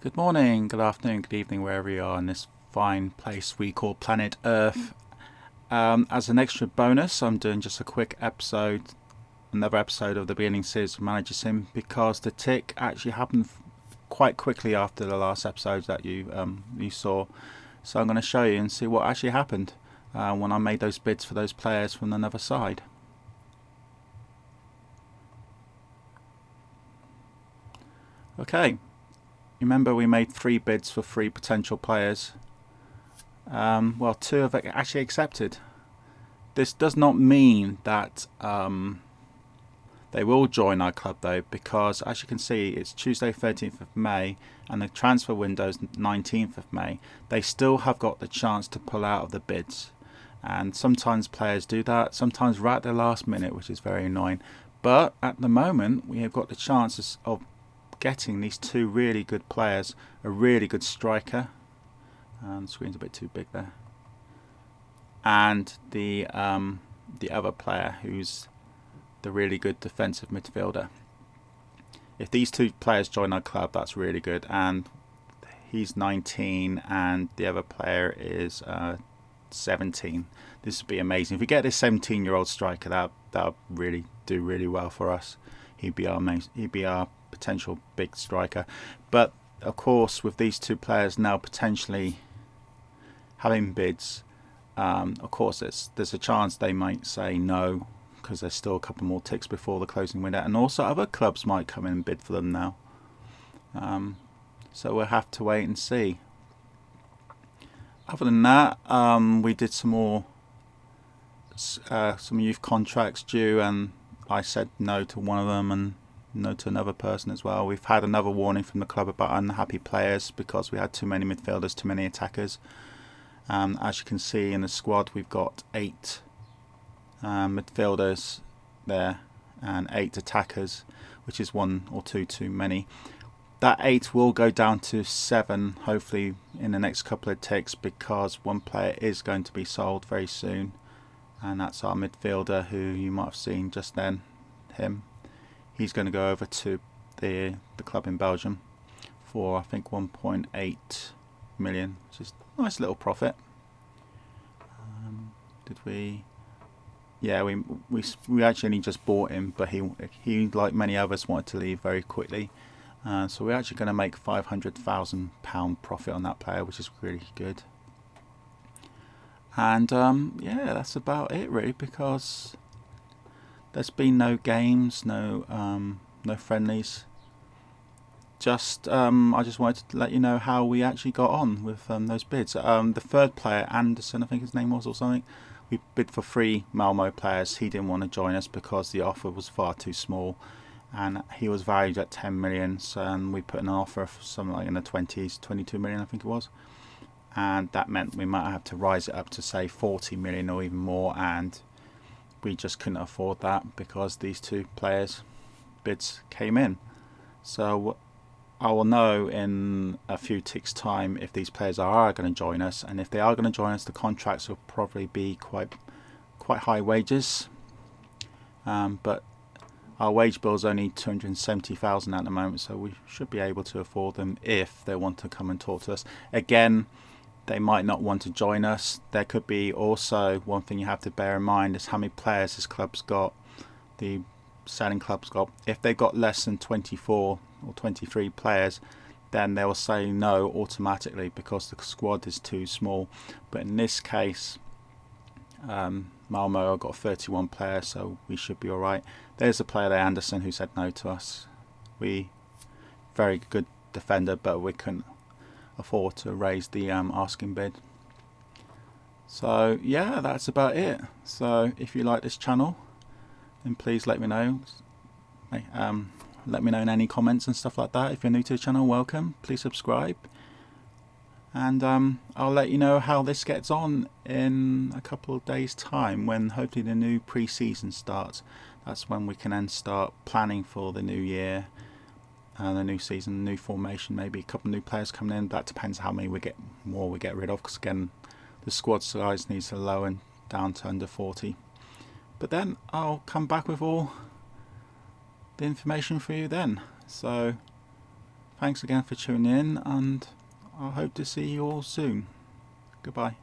Good morning, good afternoon, good evening, wherever you are in this fine place we call planet Earth. As an extra bonus, I'm doing just a quick episode, another episode of the beginning series of Managersim, because the tick actually happened quite quickly after the last episode that you saw. So I'm going to show you and see what actually happened when I made those bids for those players from another side. Okay. Remember, we made 3 bids for 3 potential players. Well, 2 have actually accepted. This does not mean that they will join our club, though, because as you can see, it's Tuesday 13th of May and the transfer window is 19th of May. They still have got the chance to pull out of the bids. And sometimes players do that, sometimes right at the last minute, which is very annoying. But at the moment, we have got the chances of getting these 2 really good players, a really good striker, and the screen's a bit too big there, and the other player who's the really good defensive midfielder. If these 2 players join our club, that's really good, and he's 19 and the other player is 17. This would be amazing. If we get this 17-year-old striker, that would really do really well for us. He'd be our potential big striker. But of course, with these 2 players now potentially having bids, of course there's a chance they might say no, because there's still a couple more ticks before the closing window, and also other clubs might come in and bid for them now. So we'll have to wait and see. Other than that, we did some youth contracts due, and I said no to one of them and no to another person as well. We've had another warning from the club about unhappy players because we had too many midfielders, too many attackers. As you can see in the squad, we've got 8 midfielders there and 8 attackers, which is 1 or 2 too many. That 8 will go down to 7 hopefully in the next couple of ticks, because one player is going to be sold very soon, and that's our midfielder who you might have seen just then, him. He's going to go over to the club in Belgium for I think 1.8 million, which is a nice little profit. Did we? Yeah, we actually only just bought him, but he like many others wanted to leave very quickly. So we're actually going to make £500,000 profit on that player, which is really good. And yeah, that's about it really, because there's been no games, no friendlies. I just wanted to let you know how we actually got on with those bids. The 3rd player, Anderson, I think his name was, or something, we bid for 3 Malmo players. He didn't want to join us because the offer was far too small, and he was valued at 10 million. And we put an offer of something like in the 20s, 22 million I think it was, and that meant we might have to rise it up to say 40 million or even more, and we just couldn't afford that because these 2 players bids came in. So I will know in a few ticks time if these players are going to join us, and if they are going to join us, the contracts will probably be quite high wages, but our wage bill is only 270,000 at the moment, so we should be able to afford them if they want to come and talk to us. Again, they might not want to join us. There could be also one thing you have to bear in mind is how many players this club's got, the selling club's got. If they've got less than 24 or 23 players, then they will say no automatically because the squad is too small. But in this case, Malmo have got 31 players, so we should be alright. There's a player there, Anderson, who said no to us. Very good defender, but we couldn't afford to raise the asking bid. So yeah, that's about it. So if you like this channel, then please let me know. Let me know in any comments and stuff like that. If you're new to the channel, welcome. Please subscribe, and I'll let you know how this gets on in a couple of days time, when hopefully the new pre-season starts. That's when we can then start planning for the new year, the new season, new formation, maybe a couple of new players coming in. That depends how many we get rid of, because again the squad size needs to lower down to under 40. But then I'll come back with all the information for you then. So Thanks again for tuning in, and I hope to see you all soon. Goodbye.